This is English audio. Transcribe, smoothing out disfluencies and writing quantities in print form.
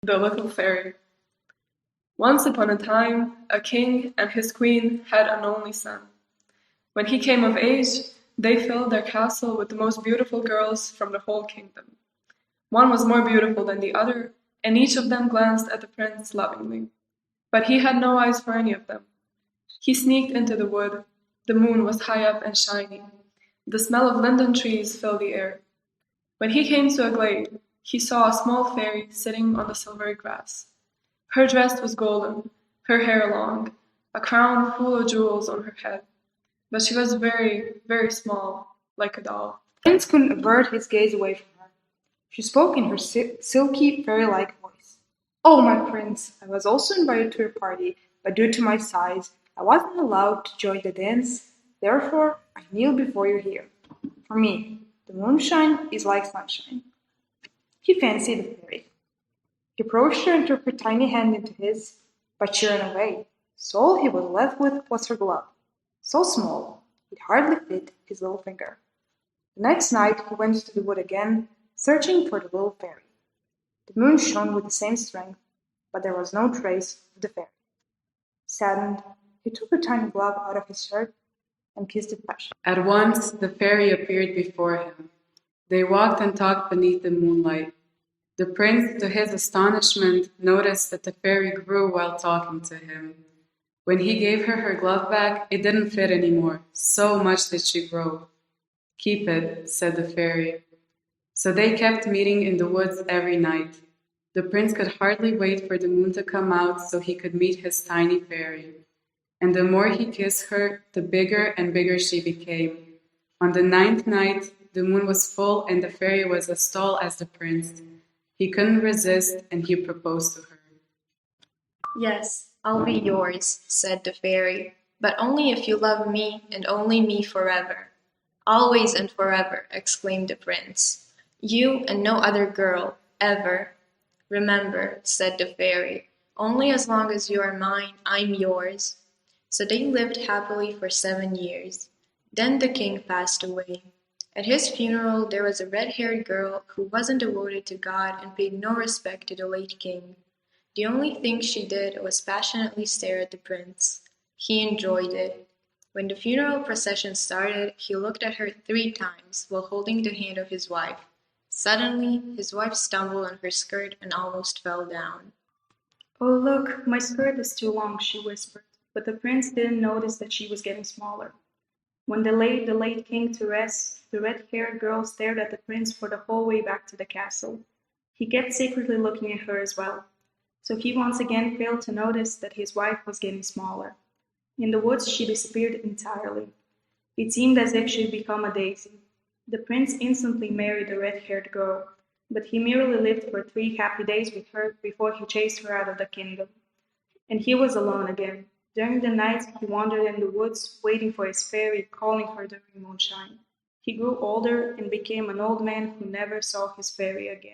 The Little Fairy. Once upon a time, a king and his queen had an only son. When he came of age, they filled their castle with the most beautiful girls from the whole kingdom. One was more beautiful than the other, and each of them glanced at the prince lovingly. But he had no eyes for any of them. He sneaked into the wood. The moon was high up and shiny. The smell of linden trees filled the air. When he came to a glade, he saw a small fairy sitting on the silvery grass. Her dress was golden, her hair long, a crown full of jewels on her head, but she was very, very small, like a doll. The prince couldn't avert his gaze away from her. She spoke in her silky, fairy-like voice. "Oh, my prince, I was also invited to your party, but due to my size, I wasn't allowed to join the dance. Therefore, I kneel before you here. For me, the moonshine is like sunshine." He fancied the fairy. He approached her and took her tiny hand into his, but she ran away, so all he was left with was her glove, so small it hardly fit his little finger. The next night he went to the wood again, searching for the little fairy. The moon shone with the same strength, but there was no trace of the fairy. Saddened, he took her tiny glove out of his shirt and kissed it passionately. At once the fairy appeared before him. They walked and talked beneath the moonlight. The prince, to his astonishment, noticed that the fairy grew while talking to him. When he gave her her glove back, it didn't fit anymore, so much did she grow. "Keep it," said the fairy. So they kept meeting in the woods every night. The prince could hardly wait for the moon to come out so he could meet his tiny fairy. And the more he kissed her, the bigger and bigger she became. On the 9th night, the moon was full and the fairy was as tall as the prince. He couldn't resist and he proposed to her. "Yes, I'll be yours," said the fairy, "but only if you love me and only me forever." "Always and forever," exclaimed the prince. "You and no other girl, ever." "Remember," said the fairy, "only as long as you are mine, I'm yours." So they lived happily for 7 years. Then the king passed away. At his funeral there was a red-haired girl who wasn't devoted to God and paid no respect to the late king. The only thing she did was passionately stare at the prince. He enjoyed it. When the funeral procession started, he looked at her 3 times while holding the hand of his wife. Suddenly, his wife stumbled on her skirt and almost fell down. "Oh, look, my skirt is too long," she whispered, but the prince didn't notice that she was getting smaller. When they laid the late king to rest, the red-haired girl stared at the prince for the whole way back to the castle. He kept secretly looking at her as well, so he once again failed to notice that his wife was getting smaller. In the woods she disappeared entirely. It seemed as if she'd become a daisy. The prince instantly married the red-haired girl, but he merely lived for 3 happy days with her before he chased her out of the kingdom. And he was alone again. During the night he wandered in the woods, waiting for his fairy, calling her during moonshine. He grew older and became an old man who never saw his fairy again.